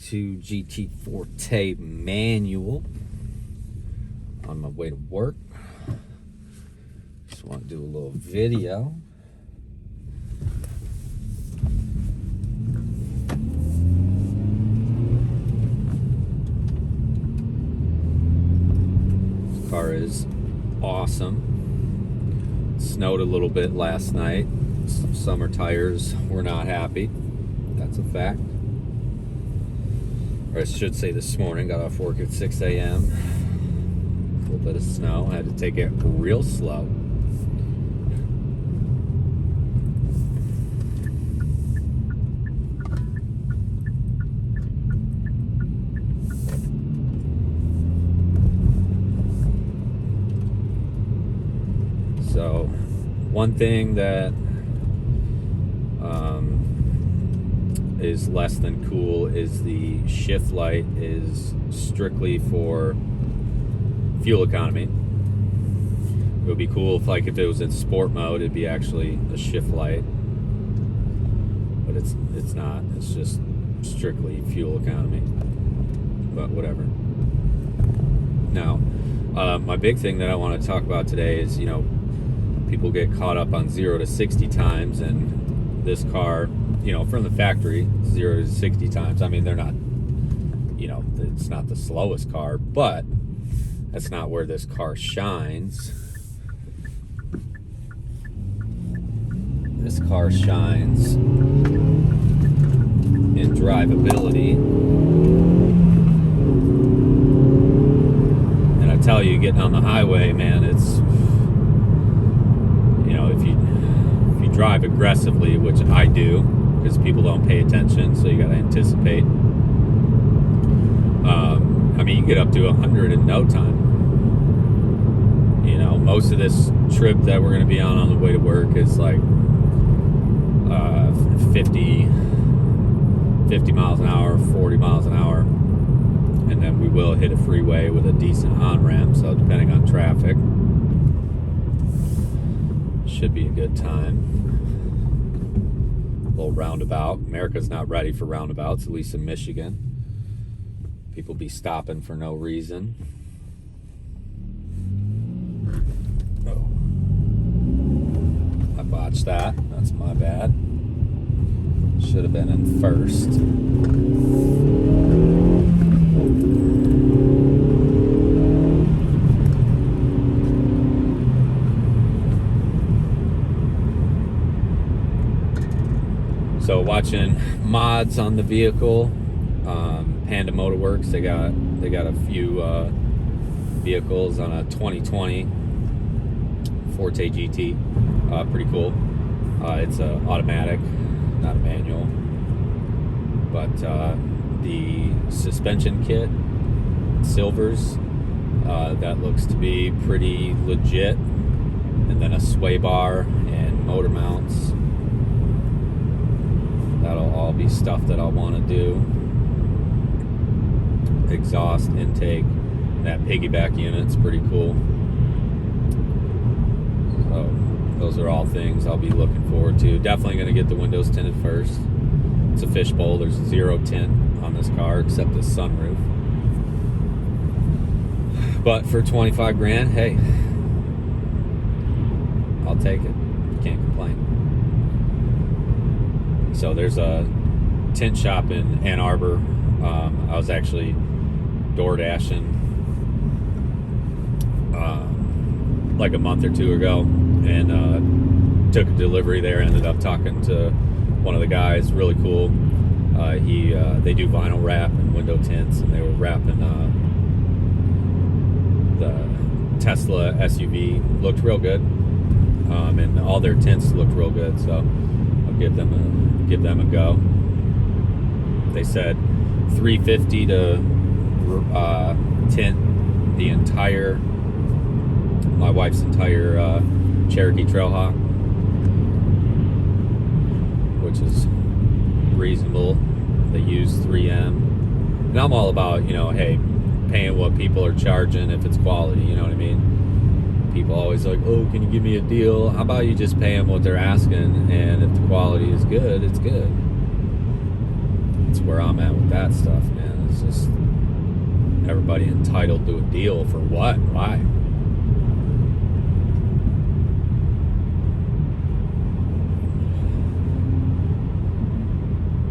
to GT Forte manual on my way to work. Just want to do a little video. This car is awesome. It snowed a little bit last night. Summer tires were not happy. That's a fact. Or I should say this morning, got off work at 6 a.m. A little bit of snow. I had to take it real slow. So, one thing that is less than cool is the shift light is strictly for fuel economy. It would be cool if if it was in sport mode, it'd be actually a shift light, but it's not. It's just strictly fuel economy. But whatever. Now, my big thing that I want to talk about today is, people get caught up on 0 to 60 times, and this car, from the factory, 0 to 60 times. I mean, they're not, it's not the slowest car, but that's not where this car shines. This car shines in drivability. And I tell you, getting on the highway, man, it's, if you drive aggressively, which I do, because people don't pay attention, so you got to anticipate. You get up to 100 in no time. Most of this trip that we're going to be on the way to work is like 50 miles an hour, 40 miles an hour, and then we will hit a freeway with a decent on-ramp, so depending on traffic, should be a good time. A little roundabout. America's not ready for roundabouts, at least in Michigan. People be stopping for no reason. Oh. I botched that. That's my bad. Should have been in first. So watching mods on the vehicle, Panda Motorworks, they got a few vehicles on a 2020 Forte GT, pretty cool. It's a automatic, not a manual, but the suspension kit, silvers, that looks to be pretty legit, and then a sway bar and motor mounts. That'll all be stuff that I'll want to do. Exhaust intake, that piggyback unit's pretty cool. So those are all things I'll be looking forward to. Definitely going to get the windows tinted first. It's a fishbowl. There's 0 tint on this car except the sunroof. But for 25 grand, hey, I'll take it. Can't complain. So there's a tint shop in Ann Arbor. I was actually door dashing like a month or two ago, and took a delivery there. Ended up talking to one of the guys, really cool. They do vinyl wrap and window tints, and they were wrapping the Tesla SUV. Looked real good, and all their tints looked real good. So I'll give them a go. They said $350 to tint my wife's entire Cherokee Trailhawk, which is reasonable. They use 3M, and I'm all about, hey, paying what people are charging if it's quality, you know what I mean? People always like, oh, can you give me a deal? How about you just pay them what they're asking, and if the quality is good, it's good. It's where I'm at with that stuff, man. It's just everybody entitled to a deal for what? Why?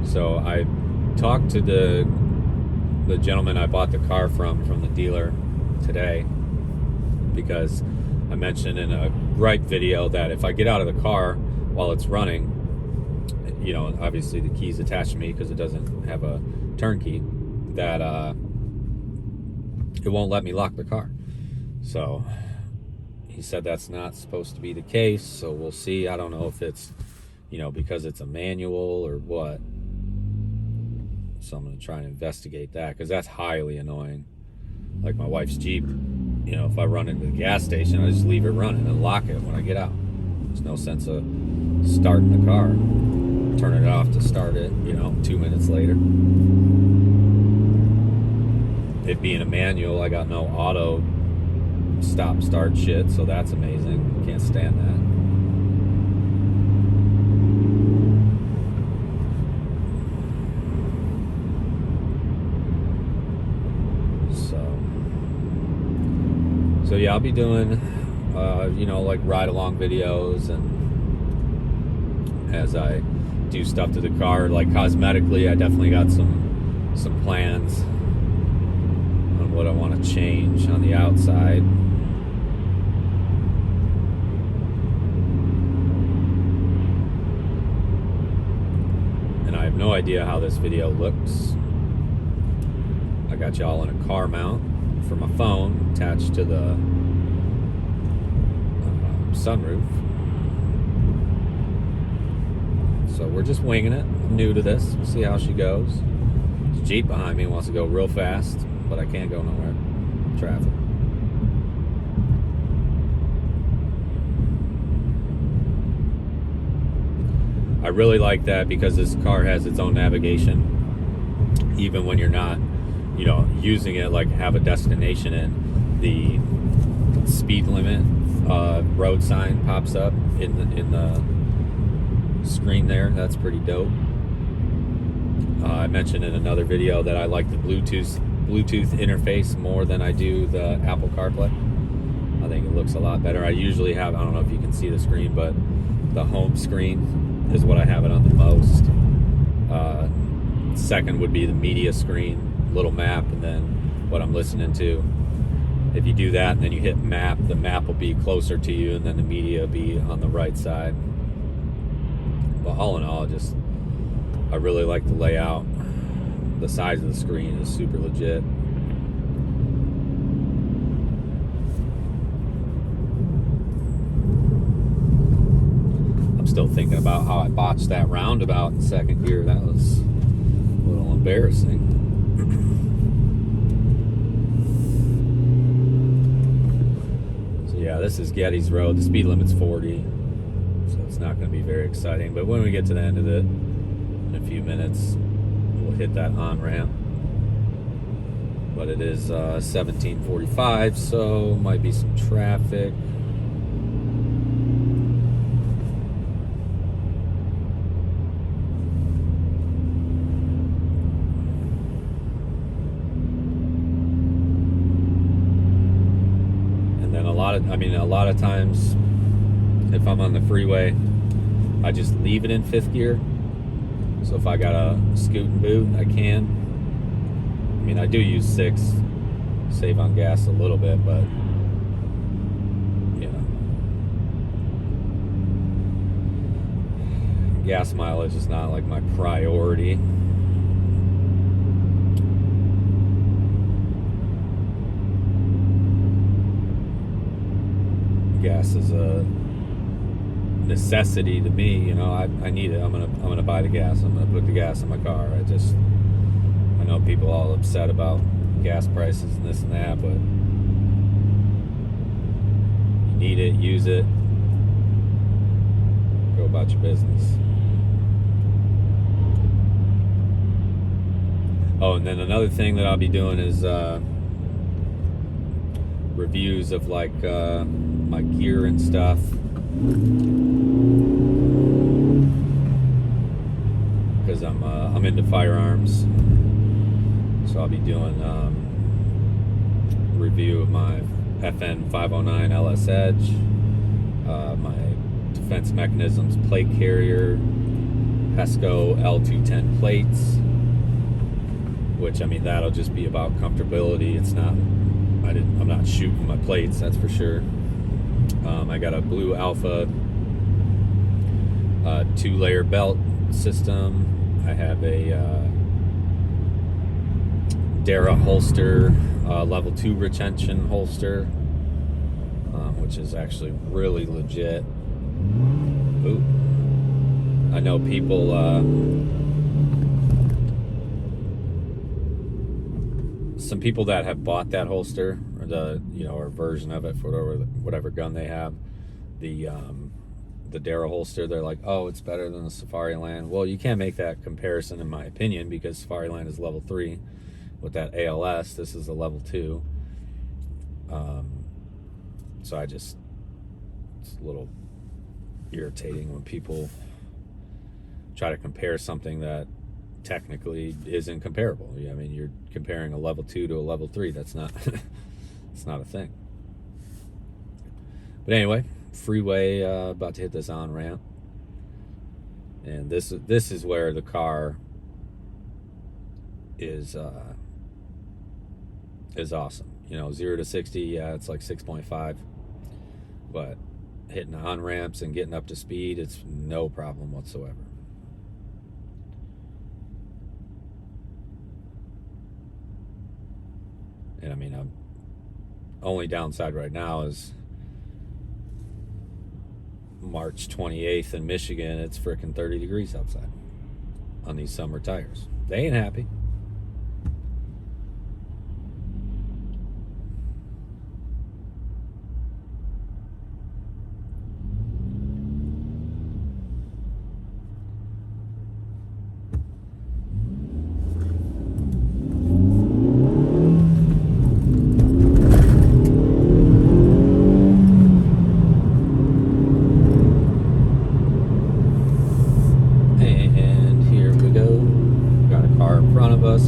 So I talked to the gentleman I bought the car from the dealer today, because I mentioned in a gripe video that if I get out of the car while it's running, you know, obviously the key's attached to me because it doesn't have a turn key, that it won't let me lock the car. So he said that's not supposed to be the case, so we'll see. I don't know if it's, you know, because it's a manual or what. So I'm going to try and investigate that, because that's highly annoying. Like my wife's Jeep, you know, if I run into the gas station, I just leave it running and lock it when I get out. There's no sense of starting the car, turning it off to start it, you know, 2 minutes later. It being a manual, I got no auto stop start shit, so that's amazing. Can't stand that. So yeah, I'll be doing, you know, like ride along videos, and as I do stuff to the car, like cosmetically, I definitely got some plans on what I want to change on the outside. And I have no idea how this video looks. I got y'all in a car mount for my phone attached to the sunroof. So we're just winging it. I'm new to this. We'll see how she goes. There's a Jeep behind me, wants to go real fast, but I can't go nowhere. Traffic. I really like that because this car has its own navigation. Even when you're not, you know, using it, like have a destination in, the speed limit road sign pops up in the screen there. That's pretty dope. I mentioned in another video that I like the Bluetooth interface more than I do the Apple CarPlay. I think it looks a lot better. I usually have, I don't know if you can see the screen, but the home screen is what I have it on the most. Second would be the media screen, little map, and then what I'm listening to. If you do that and then you hit map, the map will be closer to you, and then the media will be on the right side. But all in all, I really like the layout. The size of the screen is super legit. I'm still thinking about how I botched that roundabout in second gear. That was a little embarrassing. Yeah, this is Getty's Road. The speed limit's 40, so it's not going to be very exciting. But when we get to the end of it, in a few minutes, we'll hit that on-ramp. But it is 17:45, so might be some traffic. A lot of times, if I'm on the freeway, I just leave it in fifth gear. So if I got a scoot and boot, I can. I mean, I do use 6, save on gas a little bit, but you know, gas mileage is not like my priority. Gas is a necessity to me, you know. I need it. I'm gonna buy the gas. I'm gonna put the gas in my car. I know people all upset about gas prices and this and that, but you need it, use it, go about your business. Oh, and then another thing that I'll be doing is reviews of like my gear and stuff, because because I'm into firearms. So I'll be doing review of my FN 509 LS Edge, my defense mechanisms plate carrier, Pesco L210 plates, which, I mean, that'll just be about comfortability. It's not, I'm not shooting my plates, that's for sure. I got a Blue Alpha 2-layer belt system. I have a Dara holster, level 2 retention holster, which is actually really legit. Ooh. I know people some people that have bought that holster, or the, or version of it for whatever gun they have, the Dara holster, they're like, oh, it's better than the Safariland. Well, you can't make that comparison, in my opinion, because Safariland is level 3 with that ALS. This is a level 2. So it's a little irritating when people try to compare something that technically isn't comparable. I mean, you're comparing a level 2 to a level 3. That's not it's not a thing. But anyway, freeway, about to hit this on ramp, and this is where the car is awesome. 0 to 60, yeah, it's like 6.5, but hitting on ramps and getting up to speed, it's no problem whatsoever. And I mean, only downside right now is March 28th in Michigan. It's frickin' 30 degrees outside on these summer tires. They ain't happy.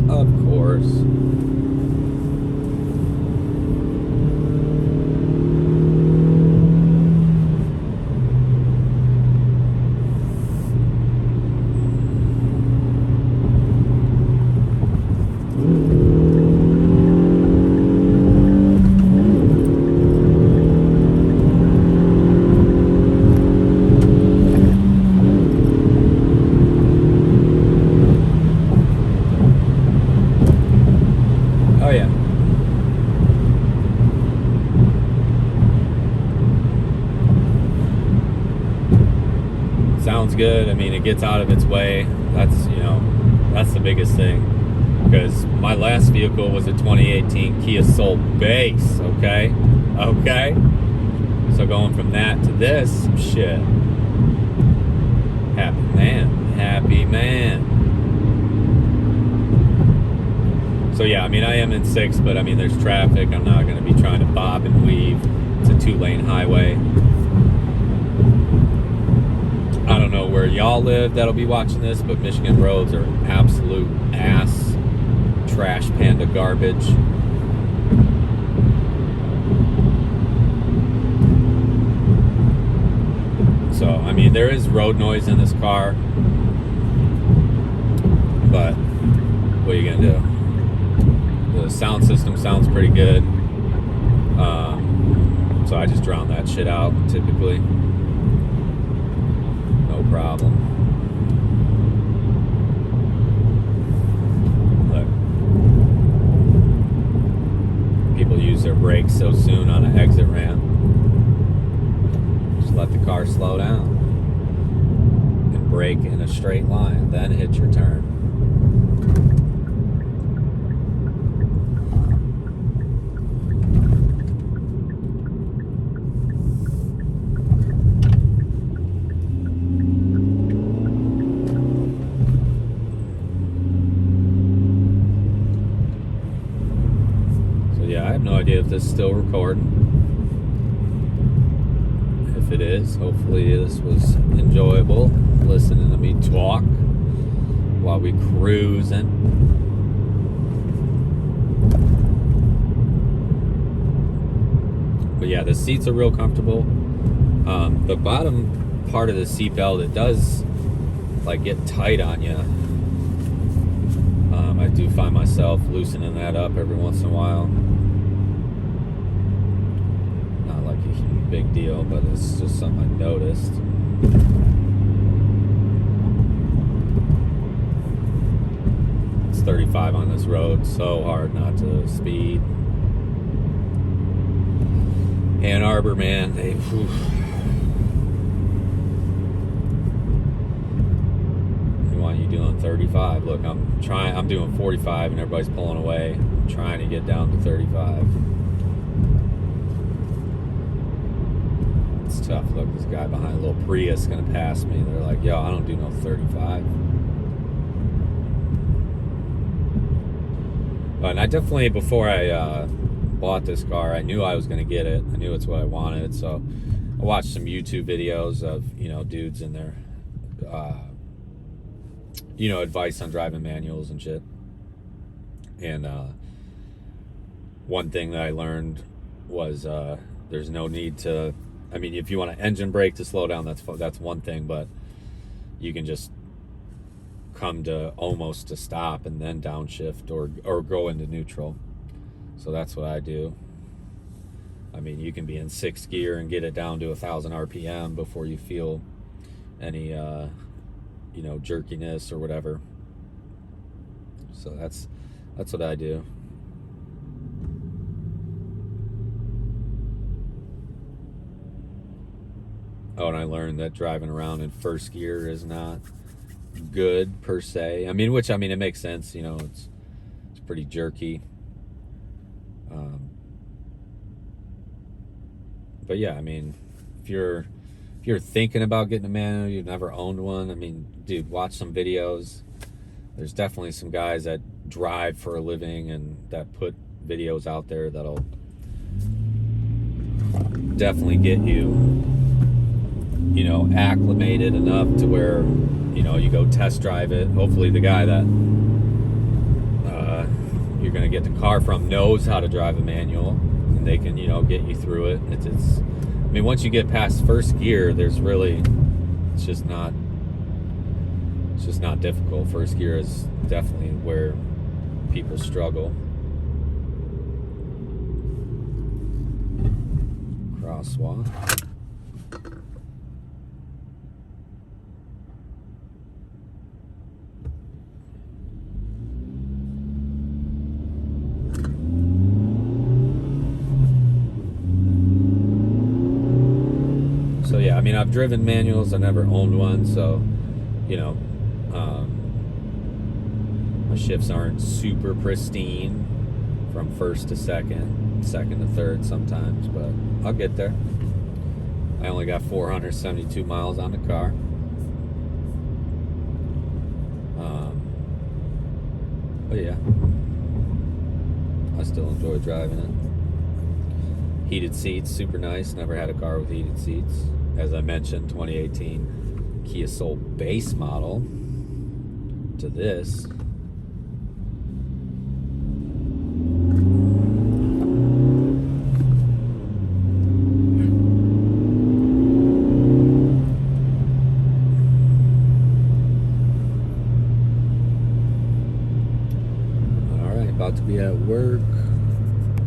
Of course. Oh yeah. Sounds good. I mean, it gets out of its way. That's the biggest thing. Because my last vehicle was a 2018 Kia Soul base, okay? Okay? So going from that to this, shit. Happy man. Happy man. So yeah, I mean, I am in 6, but I mean, there's traffic. I'm not going to be trying to bob and weave. It's a 2-lane highway. I don't know where y'all live that'll be watching this, but Michigan roads are absolute ass trash panda garbage. So, I mean, there is road noise in this car, but what are you going to do? The sound system sounds pretty good, so I just drown that shit out typically, no problem. Look, people use their brakes so soon on an exit ramp. Just let the car slow down and brake in a straight line, then hit your turn. I have no idea if this is still recording. If it is, hopefully this was enjoyable, listening to me talk while we cruising. But yeah, the seats are real comfortable. The bottom part of the seat belt, it does like get tight on you. I do find myself loosening that up every once in a while. Not like a huge big deal, but it's just something I noticed. It's 35 on this road, so hard not to speed. Ann Arbor, man, they want you doing 35. Look, I'm doing 45 and everybody's pulling away. I'm trying to get down to 35. It's tough. Look, this guy behind a little Prius is gonna pass me. They're like, yo, I don't do no 35. But I definitely, before I bought this car, I knew I was gonna get it. I knew it's what I wanted. So I watched some YouTube videos of, dudes in their advice on driving manuals and shit. And one thing that I learned was there's no need to, if you want to engine brake to slow down, that's one thing, but you can just come to almost to stop and then downshift or go into neutral. So that's what I do. You can be in 6th gear and get it down to 1,000 RPM before you feel any jerkiness or whatever. So that's what I do. Oh, and I learned that driving around in 1st gear is not good per se. It makes sense. It's pretty jerky. But yeah, if you're thinking about getting a manual, you've never owned one, dude, watch some videos. There's definitely some guys that drive for a living and that put videos out there that'll definitely get you, acclimated enough to where, you go test drive it. Hopefully the guy that you're going to get the car from knows how to drive a manual, and they can, get you through it. It's once you get past 1st gear, it's just not difficult. 1st gear is definitely where people struggle. Crosswalk. So yeah, I've driven manuals. I never owned one, so my shifts aren't super pristine from 1st to 2nd to 3rd sometimes, but I'll get there. I only got 472 miles on the car. But yeah, I still enjoy driving it. Heated seats, super nice. Never had a car with heated seats. As I mentioned, 2018 Kia Soul base model to this. All right, about to be at work.